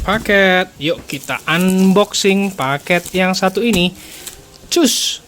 paket. Yuk kita unboxing paket yang satu ini. Cus.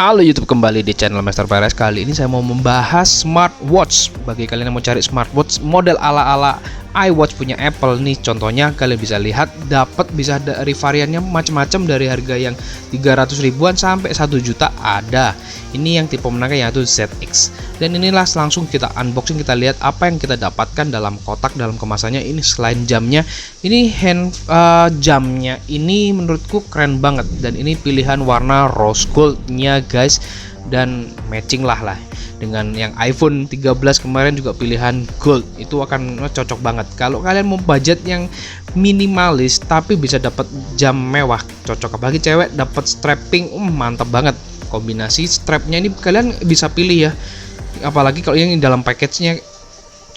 Halo YouTube, kembali di channel Master Perez. Kali ini saya mau membahas smartwatch. Bagi kalian yang mau cari smartwatch model ala-ala iWatch punya Apple nih, contohnya kalian bisa lihat bisa dari variannya macam-macam, dari harga yang 300 ribuan sampai 1 juta ada. Ini yang tipe menengah yaitu ZX. Dan inilah langsung kita unboxing, kita lihat apa yang kita dapatkan dalam kotak, dalam kemasannya. Ini selain jamnya, ini jamnya ini menurutku keren banget, dan ini pilihan warna rose goldnya guys, dan matching lah dengan yang iPhone 13 kemarin juga pilihan gold, itu akan cocok banget. Kalau kalian mau budget yang minimalis tapi bisa dapat jam mewah, cocok. Apalagi cewek dapat strapping, mantap banget. Kombinasi strapnya ini kalian bisa pilih ya, apalagi kalau yang dalam package-nya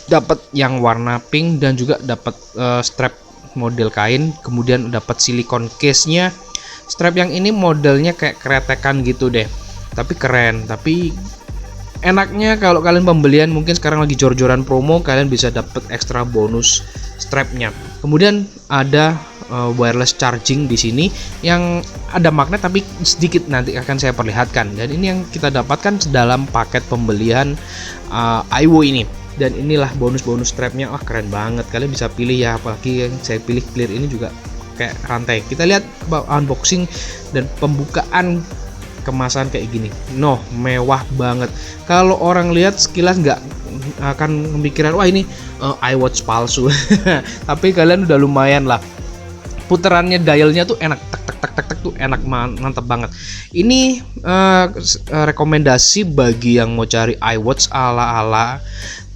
dapat yang warna pink dan juga dapat strap model kain, kemudian dapat silikon case-nya. Strap yang ini modelnya kayak kretekan gitu deh, tapi keren. Tapi enaknya kalau kalian pembelian mungkin sekarang lagi jor-joran promo, kalian bisa dapat ekstra bonus strapnya. Kemudian ada wireless charging di sini yang ada magnet tapi sedikit, nanti akan saya perlihatkan. Dan ini yang kita dapatkan dalam paket pembelian iWo ini. Dan inilah bonus-bonus strapnya. Wah, keren banget. Kalian bisa pilih ya, apalagi yang saya pilih clear ini juga kayak rantai. Kita lihat unboxing dan pembukaan kemasan kayak gini. Mewah banget. Kalau orang lihat sekilas nggak akan memikirkan wah ini iWatch palsu. Tapi kalian udah lumayan lah. Puterannya dialnya tuh enak, tek tuh enak, mantap banget. Ini rekomendasi bagi yang mau cari iWatch ala-ala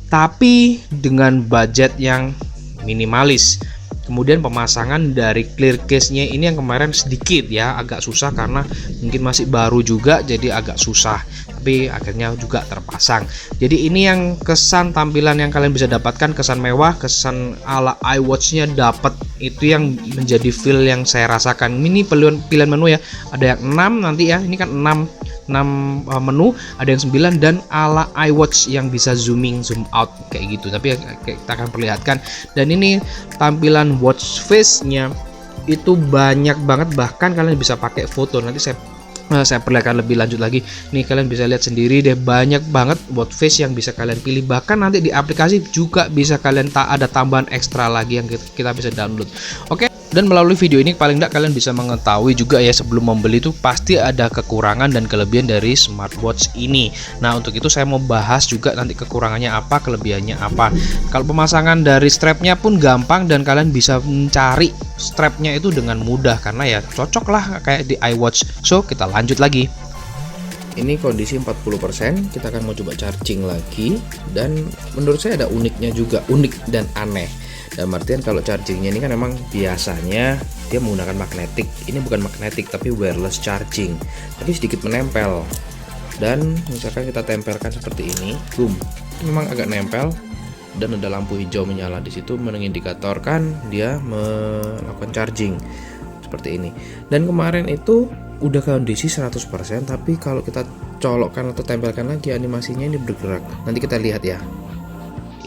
tapi dengan budget yang minimalis. Kemudian pemasangan dari clear case-nya ini yang kemarin sedikit ya, agak susah karena mungkin masih baru juga, jadi agak susah. Tapi akhirnya juga terpasang. Jadi ini yang kesan tampilan yang kalian bisa dapatkan, kesan mewah, kesan ala iWatch-nya dapat. Itu yang menjadi feel yang saya rasakan. Ini pilihan menu ya, ada yang 6 nanti ya, ini kan 6 menu, ada yang 9 dan ala iWatch yang bisa zoom out kayak gitu. Tapi kita akan perlihatkan. Dan ini tampilan watch face-nya itu banyak banget, bahkan kalian bisa pakai foto. Nanti saya perlihatkan lebih lanjut lagi. Nih kalian bisa lihat sendiri deh, banyak banget watch face yang bisa kalian pilih. Bahkan nanti di aplikasi juga bisa kalian ada tambahan ekstra lagi yang kita bisa download. Oke. Dan melalui video ini paling tidak kalian bisa mengetahui juga ya, sebelum membeli itu pasti ada kekurangan dan kelebihan dari smartwatch ini. Nah, untuk itu saya mau bahas juga nanti kekurangannya apa, kelebihannya apa. Kalau pemasangan dari strapnya pun gampang dan kalian bisa mencari strapnya itu dengan mudah karena ya cocok lah kayak di iWatch. So, kita lanjut lagi. Ini kondisi 40%, kita akan mau coba charging lagi, dan menurut saya ada uniknya juga, unik dan aneh. Dan artian kalau chargingnya ini kan memang biasanya dia menggunakan magnetik, ini bukan magnetik tapi wireless charging, tapi sedikit menempel. Dan misalkan kita tempelkan seperti ini, boom, memang agak nempel, dan ada lampu hijau menyala di situ mengindikatorkan dia melakukan charging seperti ini. Dan kemarin itu udah kondisi 100%, tapi kalau kita colokkan atau tempelkan lagi, animasinya ini bergerak. Nanti kita lihat ya.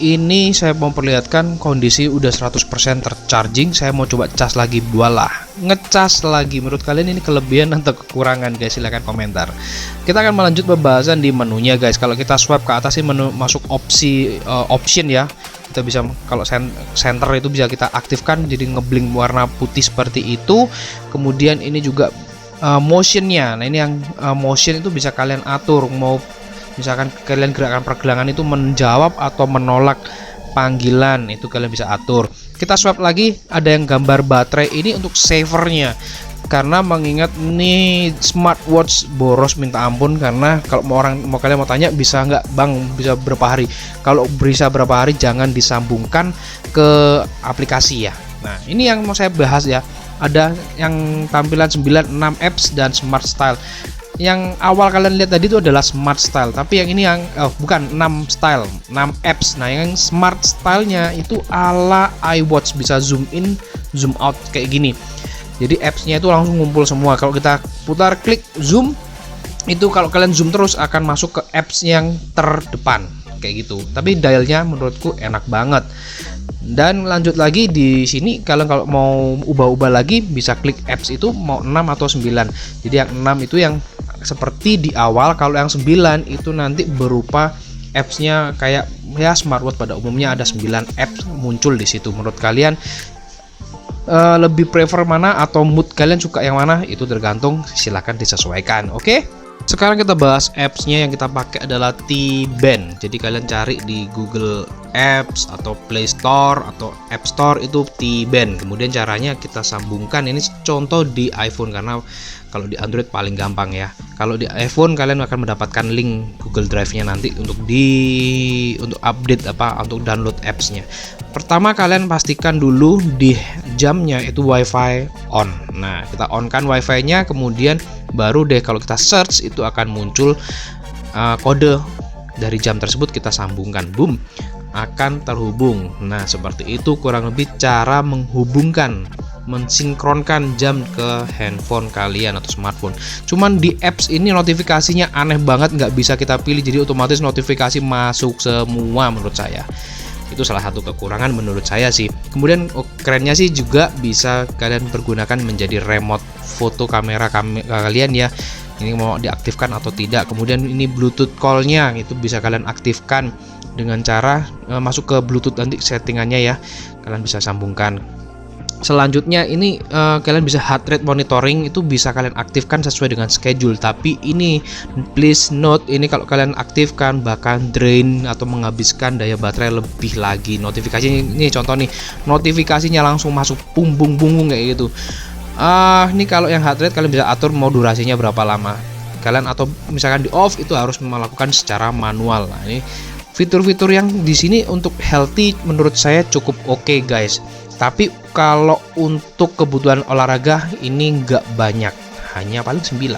Ini saya mau perlihatkan kondisi udah 100% tercharging. Saya mau coba cas lagi, voila, ngecas lagi. Menurut kalian ini kelebihan atau kekurangan guys? Silahkan komentar. Kita akan melanjut pembahasan di menunya guys. Kalau kita swipe ke atas ini menu masuk option ya. Kita bisa, kalau center itu bisa kita aktifkan jadi ngeblink warna putih seperti itu. Kemudian ini juga motionnya. Nah ini yang motion itu bisa kalian atur, mau misalkan kalian gerakan pergelangan itu menjawab atau menolak panggilan, itu kalian bisa atur. Kita swipe lagi, ada yang gambar baterai, ini untuk savernya. karena mengingat nih smartwatch boros minta ampun. Karena kalau kalian mau tanya bisa nggak bang, bisa berapa hari, kalau bisa berapa hari jangan disambungkan ke aplikasi ya. Nah ini yang mau saya bahas ya, ada yang tampilan 96 apps dan smart style. Yang awal kalian lihat tadi itu adalah smart style, tapi yang ini yang bukan 6 style, 6 apps. Nah yang smart stylenya itu ala iWatch, bisa zoom in zoom out kayak gini. Jadi appsnya itu langsung ngumpul semua. Kalau kita putar klik zoom, itu kalau kalian zoom terus akan masuk ke apps yang terdepan kayak gitu. Tapi dialnya menurutku enak banget. Dan lanjut lagi di sini, kalian kalau mau ubah-ubah lagi bisa klik apps itu mau 6 atau 9. Jadi yang 6 itu yang seperti di awal, kalau yang 9 itu nanti berupa appsnya kayak ya smartwatch pada umumnya, ada 9 apps muncul di situ. Menurut kalian lebih prefer mana atau mood kalian suka yang mana, itu tergantung, silahkan disesuaikan. Oke, sekarang kita bahas appsnya. Yang kita pakai adalah T-Band. Jadi kalian cari di Google Apps atau Play Store atau App Store itu T-Band. Kemudian caranya kita sambungkan, ini contoh di iPhone karena kalau di Android paling gampang ya. Kalau di iPhone kalian akan mendapatkan link Google Drive-nya nanti untuk update untuk download apps-nya. Pertama kalian pastikan dulu di jamnya itu WiFi on. Nah, kita on-kan WiFi-nya, kemudian baru deh kalau kita search itu akan muncul kode dari jam tersebut, kita sambungkan, boom, akan terhubung. Nah, seperti itu kurang lebih cara mensinkronkan jam ke handphone kalian atau smartphone. Cuman di apps ini notifikasinya aneh banget, nggak bisa kita pilih, jadi otomatis notifikasi masuk semua. Menurut saya itu salah satu kekurangan menurut saya sih. Kemudian kerennya sih juga bisa kalian pergunakan menjadi remote foto kamera kalian ya. Ini mau diaktifkan atau tidak. Kemudian ini Bluetooth call-nya itu bisa kalian aktifkan dengan cara masuk ke Bluetooth nanti settingannya ya. Kalian bisa sambungkan. Selanjutnya ini kalian bisa heart rate monitoring, itu bisa kalian aktifkan sesuai dengan schedule. Tapi ini please note, ini kalau kalian aktifkan bahkan drain atau menghabiskan daya baterai lebih lagi. Notifikasi ini contoh nih, notifikasinya langsung masuk bung kayak gitu. Ini kalau yang heart rate kalian bisa atur mau durasinya berapa lama. Kalian atau misalkan di off itu harus melakukan secara manual. Nah, ini fitur-fitur yang di sini untuk healthy menurut saya cukup oke guys. Tapi kalau untuk kebutuhan olahraga ini nggak banyak, hanya paling 9.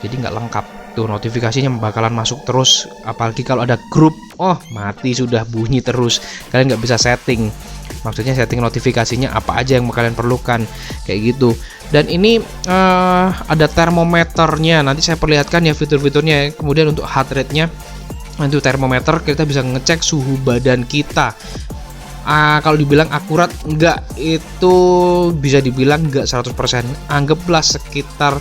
Jadi nggak lengkap. Tuh notifikasinya bakalan masuk terus, apalagi kalau ada grup, mati sudah, bunyi terus. Kalian nggak bisa setting. Maksudnya setting notifikasinya apa aja yang kalian perlukan kayak gitu. Dan ini ada termometernya. Nanti saya perlihatkan ya fitur-fiturnya. Kemudian untuk heart rate-nya, nanti termometer kita bisa ngecek suhu badan kita. Kalau dibilang akurat enggak, itu bisa dibilang enggak 100%. Anggaplah sekitar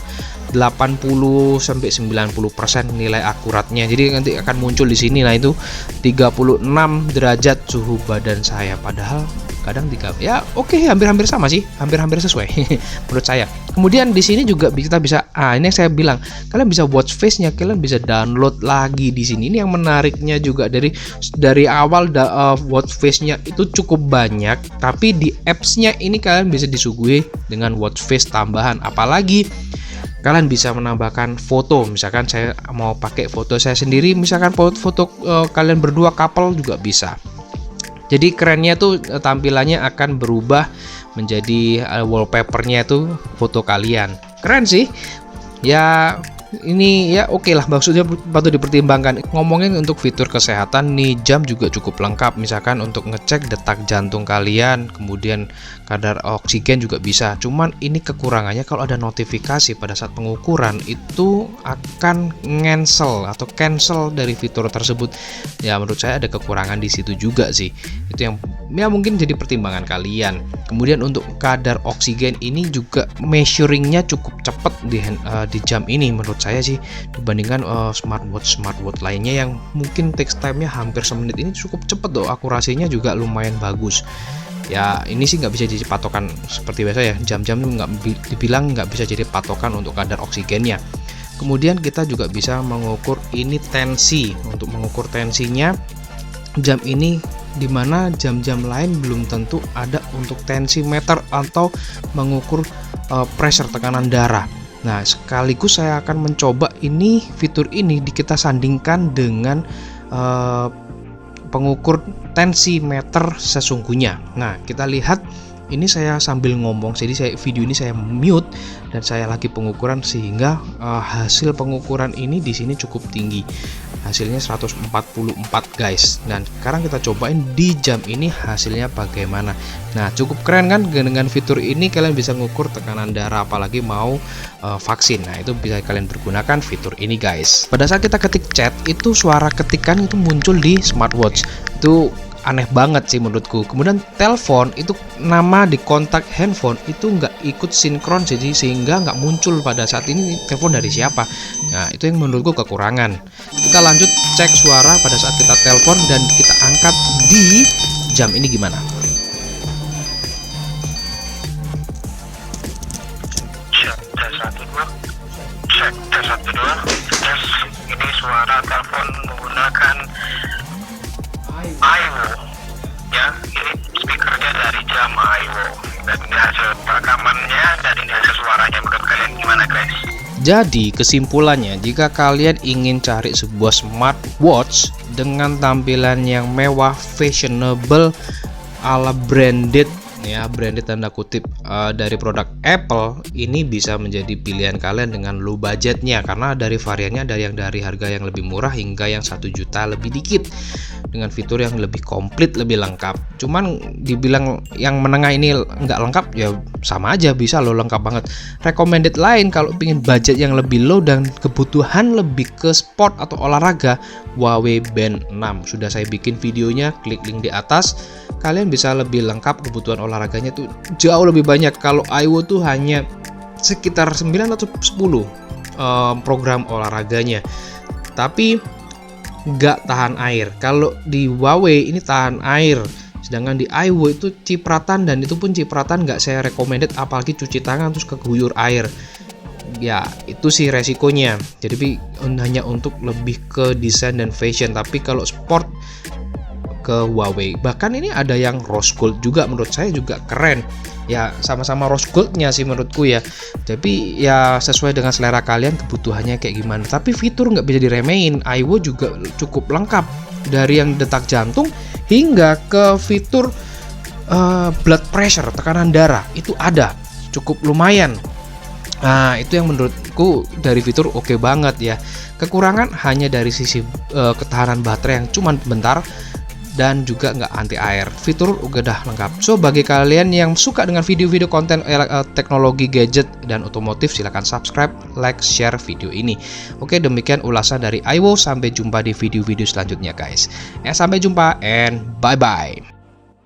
80 sampai 90% nilai akuratnya. Jadi nanti akan muncul di sini. Nah, itu 36 derajat suhu badan saya, padahal kadang 3. Ya, oke, hampir-hampir sama sih, hampir-hampir sesuai menurut saya. Kemudian di sini juga kita bisa ini yang saya bilang, kalian bisa watch face-nya, kalian bisa download lagi di sini. Ini yang menariknya juga dari awal watch face-nya itu cukup banyak, tapi di apps-nya ini kalian bisa disuguhi dengan watch face tambahan. Apalagi kalian bisa menambahkan foto, misalkan saya mau pakai foto saya sendiri, misalkan foto kalian berdua couple juga bisa. Jadi kerennya tuh tampilannya akan berubah menjadi wallpapernya itu foto kalian. Keren sih. Ya ini ya oke lah, maksudnya patut dipertimbangkan. Ngomongin untuk fitur kesehatan nih, jam juga cukup lengkap. Misalkan untuk ngecek detak jantung kalian, kemudian kadar oksigen juga bisa. Cuman ini kekurangannya kalau ada notifikasi pada saat pengukuran itu akan cancel dari fitur tersebut. Ya menurut saya ada kekurangan di situ juga sih. Itu yang ya mungkin jadi pertimbangan kalian. Kemudian untuk kadar oksigen ini juga measuringnya cukup cepat di jam ini menurut saya sih, dibandingkan smartwatch lainnya yang mungkin takes time-nya hampir semenit. Ini cukup cepat loh, akurasinya juga lumayan bagus. Ya ini sih nggak bisa jadi patokan seperti biasa ya, jam-jam dibilang nggak bisa jadi patokan untuk kadar oksigennya. Kemudian kita juga bisa mengukur ini tensi. Untuk mengukur tensinya jam ini, dimana jam-jam lain belum tentu ada untuk tensimeter atau mengukur pressure, tekanan darah. Nah, sekaligus saya akan mencoba ini fitur ini kita sandingkan dengan pengukur tensimeter sesungguhnya. Nah, kita lihat ini saya sambil ngomong, jadi video ini saya mute dan saya lagi pengukuran sehingga hasil pengukuran ini di sini cukup tinggi. Hasilnya 144 guys. Dan sekarang kita cobain di jam ini hasilnya bagaimana. Nah, cukup keren kan, dengan fitur ini kalian bisa mengukur tekanan darah apalagi mau vaksin. Nah, itu bisa kalian pergunakan fitur ini guys. Pada saat kita ketik chat itu suara ketikan itu muncul di smartwatch. Itu aneh banget sih menurutku. Kemudian telepon itu nama di kontak handphone itu nggak ikut sinkron, jadi sehingga nggak muncul pada saat ini telepon dari siapa. Nah, itu yang menurutku kekurangan. Kita lanjut cek suara pada saat kita telepon dan kita angkat di jam ini gimana. Cek tes 1 2 tes. Ini suara telepon menggunakan Aiwo ya, ini speakernya dari jam Aiwo dan ini hasil rekamannya dan ini hasil suaranya. Menurut kalian gimana guys? Jadi kesimpulannya, jika kalian ingin cari sebuah smartwatch dengan tampilan yang mewah, fashionable, ala branded ya, branded tanda kutip dari produk Apple, ini bisa menjadi pilihan kalian dengan low budgetnya, karena dari variannya ada yang dari harga yang lebih murah hingga yang 1 juta lebih dikit dengan fitur yang lebih komplit, lebih lengkap. Cuman dibilang yang menengah ini nggak lengkap ya sama aja, bisa loh lengkap banget. Recommended lain kalau ingin budget yang lebih low dan kebutuhan lebih ke sport atau olahraga, Huawei Band 6 sudah saya bikin videonya, klik link di atas. Kalian bisa lebih lengkap, kebutuhan olahraganya tuh jauh lebih banyak. Kalau Aiwo tuh hanya sekitar 9 atau 10 program olahraganya, tapi nggak tahan air. Kalau di Huawei ini tahan air, sedangkan di Aiwo itu cipratan, dan itu pun cipratan nggak saya recommended, apalagi cuci tangan terus keguyur air. Ya itu sih resikonya. Jadi hanya untuk lebih ke desain dan fashion, tapi kalau sport ke Huawei. Bahkan ini ada yang rose gold juga, menurut saya juga keren ya, sama-sama rose goldnya sih menurutku ya. Tapi ya sesuai dengan selera kalian, kebutuhannya kayak gimana. Tapi fitur nggak bisa diremehin. Aiwo juga cukup lengkap, dari yang detak jantung hingga ke fitur blood pressure, tekanan darah itu ada, cukup lumayan. Nah, itu yang menurutku dari fitur oke banget ya. Kekurangan hanya dari sisi ketahanan baterai yang cuman bentar, dan juga nggak anti air. Fitur udah lengkap. So, bagi kalian yang suka dengan video-video konten teknologi, gadget, dan otomotif, silahkan subscribe, like, share video ini. Oke, demikian ulasan dari Aiwo. Sampai jumpa di video-video selanjutnya guys. Sampai jumpa and bye-bye.